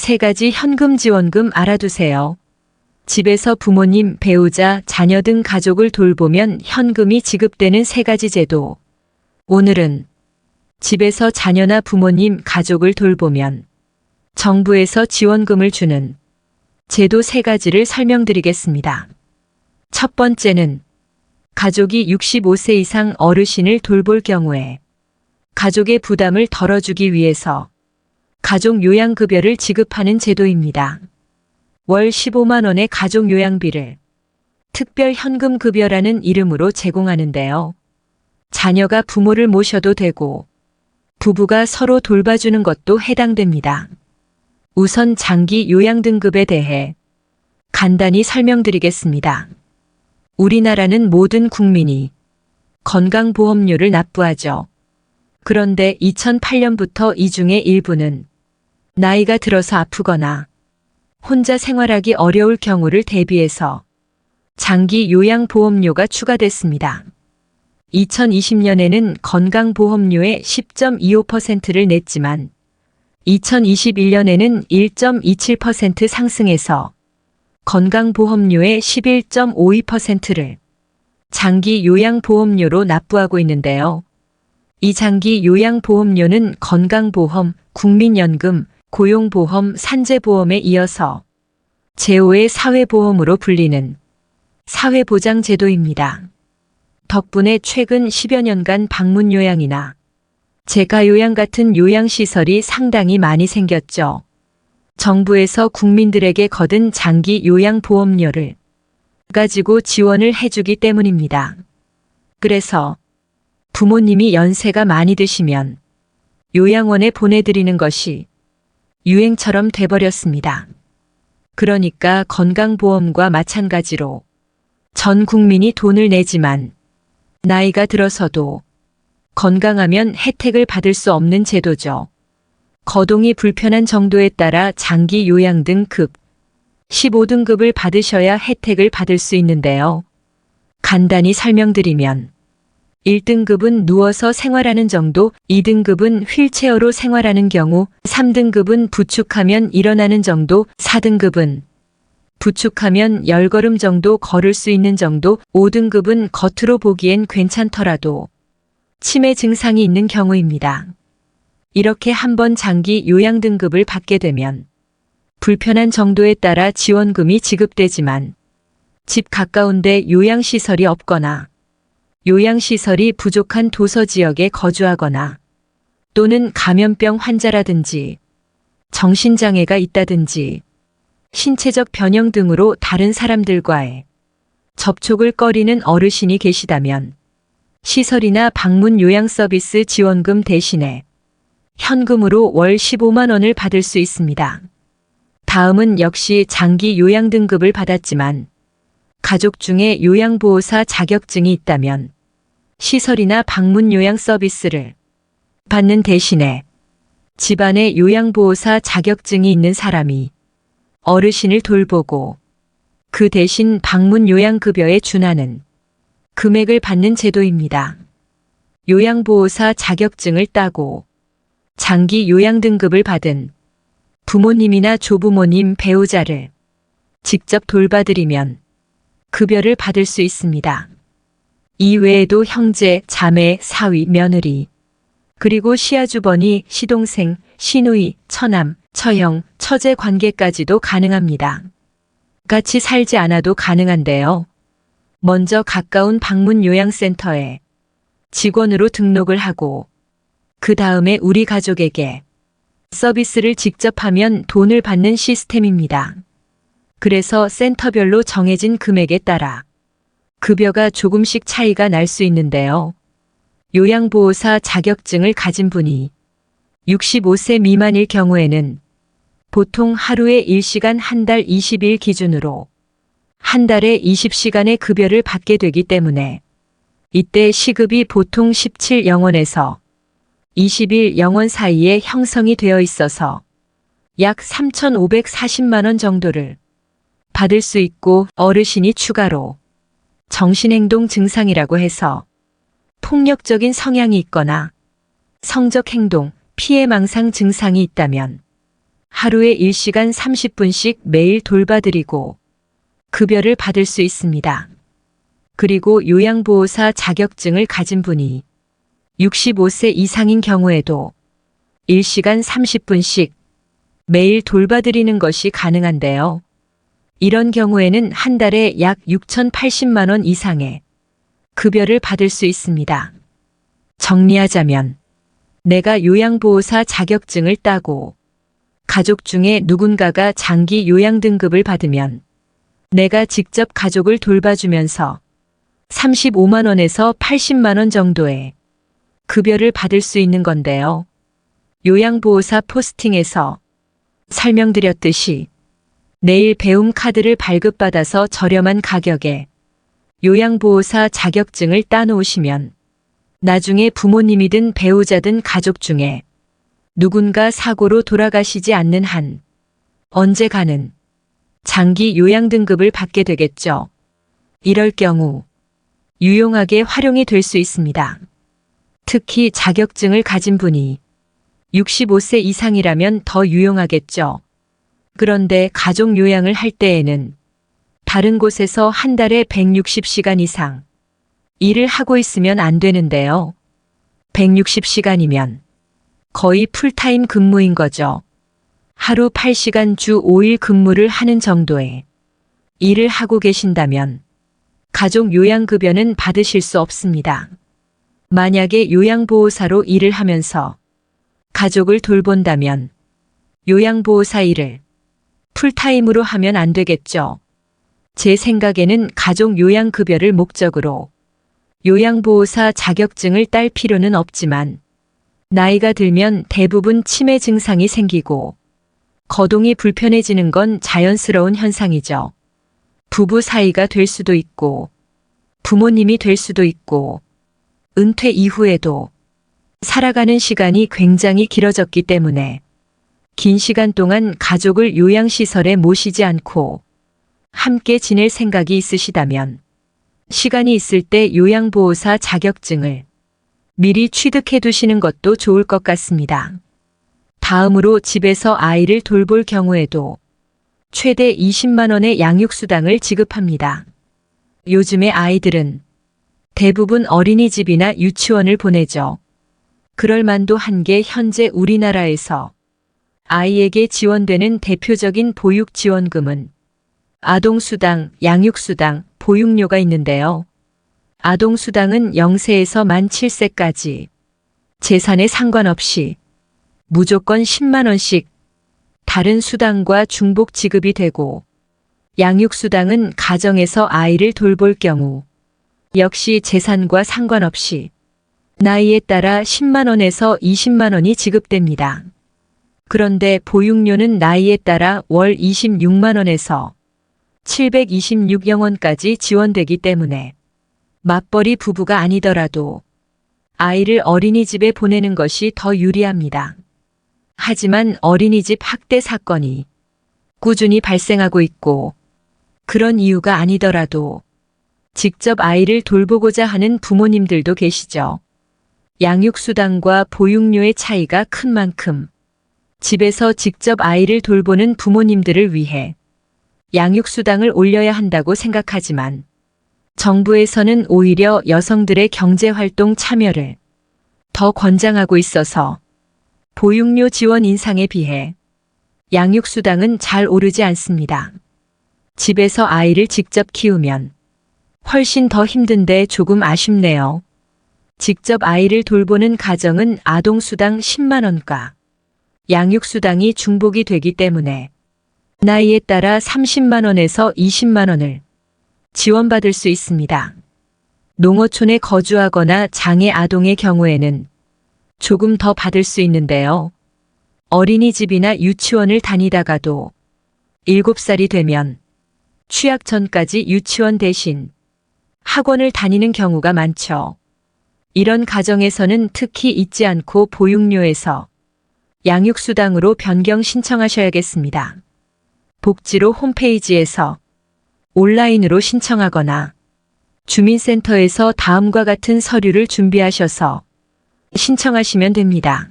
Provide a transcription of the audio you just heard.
세 가지 현금 지원금 알아두세요. 집에서 부모님, 배우자, 자녀 등 가족을 돌보면 현금이 지급되는 세 가지 제도. 오늘은 집에서 자녀나 부모님, 가족을 돌보면 정부에서 지원금을 주는 제도 세 가지를 설명드리겠습니다. 첫 번째는 가족이 65세 이상 어르신을 돌볼 경우에 가족의 부담을 덜어주기 위해서 가족 요양급여를 지급하는 제도입니다. 월 15만 원의 가족 요양비를 특별 현금급여라는 이름으로 제공하는데요. 자녀가 부모를 모셔도 되고 부부가 서로 돌봐주는 것도 해당됩니다. 우선 장기 요양 등급에 대해 간단히 설명드리겠습니다. 우리나라는 모든 국민이 건강보험료를 납부하죠. 그런데 2008년부터 이 중에 일부는 나이가 들어서 아프거나 혼자 생활하기 어려울 경우를 대비해서 장기 요양보험료가 추가됐습니다. 2020년에는 건강보험료의 10.25%를 냈지만 2021년에는 1.27% 상승해서 건강보험료의 11.52%를 장기 요양보험료로 납부하고 있는데요. 이 장기 요양보험료는 건강보험, 국민연금, 고용보험, 산재보험에 이어서 제5의 사회보험으로 불리는 사회보장제도입니다. 덕분에 최근 10여 년간 방문요양이나 재가요양 같은 요양시설이 상당히 많이 생겼죠. 정부에서 국민들에게 거둔 장기 요양보험료를 가지고 지원을 해주기 때문입니다. 그래서 부모님이 연세가 많이 드시면 요양원에 보내드리는 것이 유행처럼 돼버렸습니다. 그러니까 건강보험과 마찬가지로 전 국민이 돈을 내지만 나이가 들어서도 건강하면 혜택을 받을 수 없는 제도죠. 거동이 불편한 정도에 따라 장기 요양 등급 15등급을 받으셔야 혜택을 받을 수 있는데요. 간단히 설명드리면 1등급은 누워서 생활하는 정도, 2등급은 휠체어로 생활하는 경우, 3등급은 부축하면 일어나는 정도, 4등급은 부축하면 10걸음 정도 걸을 수 있는 정도, 5등급은 겉으로 보기엔 괜찮더라도 치매 증상이 있는 경우입니다. 이렇게 한번 장기 요양 등급을 받게 되면 불편한 정도에 따라 지원금이 지급되지만 집 가까운데 요양시설이 없거나 요양시설이 부족한 도서지역에 거주하거나 또는 감염병 환자라든지 정신장애가 있다든지 신체적 변형 등으로 다른 사람들과의 접촉을 꺼리는 어르신이 계시다면 시설이나 방문 요양 서비스 지원금 대신에 현금으로 월 15만 원을 받을 수 있습니다. 다음은 역시 장기 요양 등급을 받았지만 가족 중에 요양보호사 자격증이 있다면 시설이나 방문 요양 서비스를 받는 대신에 집안에 요양보호사 자격증이 있는 사람이 어르신을 돌보고 그 대신 방문 요양급여에 준하는 금액을 받는 제도입니다. 요양보호사 자격증을 따고 장기 요양 등급을 받은 부모님이나 조부모님, 배우자를 직접 돌봐드리면 급여를 받을 수 있습니다. 이 외에도 형제, 자매, 사위, 며느리, 그리고 시아주버니, 시동생, 시누이, 처남, 처형, 처제 관계까지도 가능합니다. 같이 살지 않아도 가능한데요. 먼저 가까운 방문 요양센터에 직원으로 등록을 하고 그 다음에 우리 가족에게 서비스를 직접 하면 돈을 받는 시스템입니다. 그래서 센터별로 정해진 금액에 따라 급여가 조금씩 차이가 날 수 있는데요. 요양보호사 자격증을 가진 분이 65세 미만일 경우에는 보통 하루에 1시간 한 달 20일 기준으로 한 달에 20시간의 급여를 받게 되기 때문에 이때 시급이 보통 17영원에서 21영원 사이에 형성이 되어 있어서 약 3,540만 원 정도를 받을 수 있고, 어르신이 추가로 정신행동 증상이라고 해서 폭력적인 성향이 있거나 성적행동, 피해망상 증상이 있다면 하루에 1시간 30분씩 매일 돌봐드리고 급여를 받을 수 있습니다. 그리고 요양보호사 자격증을 가진 분이 65세 이상인 경우에도 1시간 30분씩 매일 돌봐드리는 것이 가능한데요. 이런 경우에는 한 달에 약 6,080만 원 이상의 급여를 받을 수 있습니다. 정리하자면 내가 요양보호사 자격증을 따고 가족 중에 누군가가 장기 요양 등급을 받으면 내가 직접 가족을 돌봐주면서 35만 원에서 80만 원 정도의 급여를 받을 수 있는 건데요. 요양보호사 포스팅에서 설명드렸듯이 내일 배움 카드를 발급받아서 저렴한 가격에 요양보호사 자격증을 따놓으시면 나중에 부모님이든 배우자든 가족 중에 누군가 사고로 돌아가시지 않는 한 언제가는 장기 요양 등급을 받게 되겠죠. 이럴 경우 유용하게 활용이 될 수 있습니다. 특히 자격증을 가진 분이 65세 이상이라면 더 유용하겠죠. 그런데 가족 요양을 할 때에는 다른 곳에서 한 달에 160시간 이상 일을 하고 있으면 안 되는데요. 160시간이면 거의 풀타임 근무인 거죠. 하루 8시간 주 5일 근무를 하는 정도의 일을 하고 계신다면 가족 요양급여는 받으실 수 없습니다. 만약에 요양보호사로 일을 하면서 가족을 돌본다면 요양보호사 일을 풀타임으로 하면 안 되겠죠. 제 생각에는 가족 요양급여를 목적으로 요양보호사 자격증을 딸 필요는 없지만 나이가 들면 대부분 치매 증상이 생기고 거동이 불편해지는 건 자연스러운 현상이죠. 부부 사이가 될 수도 있고 부모님이 될 수도 있고 은퇴 이후에도 살아가는 시간이 굉장히 길어졌기 때문에 긴 시간 동안 가족을 요양시설에 모시지 않고 함께 지낼 생각이 있으시다면 시간이 있을 때 요양보호사 자격증을 미리 취득해 두시는 것도 좋을 것 같습니다. 다음으로 집에서 아이를 돌볼 경우에도 최대 20만 원의 양육수당을 지급합니다. 요즘의 아이들은 대부분 어린이집이나 유치원을 보내죠. 그럴 만도 한 게 현재 우리나라에서 아이에게 지원되는 대표적인 보육지원금은 아동수당, 양육수당, 보육료가 있는데요. 아동수당은 0세에서 만 7세까지 재산에 상관없이 무조건 10만 원씩 다른 수당과 중복 지급이 되고 양육수당은 가정에서 아이를 돌볼 경우 역시 재산과 상관없이 나이에 따라 10만 원에서 20만 원이 지급됩니다. 그런데 보육료는 나이에 따라 월 26만 원에서 726영원까지 지원되기 때문에 맞벌이 부부가 아니더라도 아이를 어린이집에 보내는 것이 더 유리합니다. 하지만 어린이집 학대 사건이 꾸준히 발생하고 있고 그런 이유가 아니더라도 직접 아이를 돌보고자 하는 부모님들도 계시죠. 양육수당과 보육료의 차이가 큰 만큼 집에서 직접 아이를 돌보는 부모님들을 위해 양육수당을 올려야 한다고 생각하지만 정부에서는 오히려 여성들의 경제활동 참여를 더 권장하고 있어서 보육료 지원 인상에 비해 양육수당은 잘 오르지 않습니다. 집에서 아이를 직접 키우면 훨씬 더 힘든데 조금 아쉽네요. 직접 아이를 돌보는 가정은 아동수당 10만 원과 양육수당이 중복이 되기 때문에 나이에 따라 30만 원에서 20만 원을 지원받을 수 있습니다. 농어촌에 거주하거나 장애 아동의 경우에는 조금 더 받을 수 있는데요. 어린이집이나 유치원을 다니다가도 7살이 되면 취학 전까지 유치원 대신 학원을 다니는 경우가 많죠. 이런 가정에서는 특히 잊지 않고 보육료에서 양육수당으로 변경 신청하셔야겠습니다. 복지로 홈페이지에서 온라인으로 신청하거나 주민센터에서 다음과 같은 서류를 준비하셔서 신청하시면 됩니다.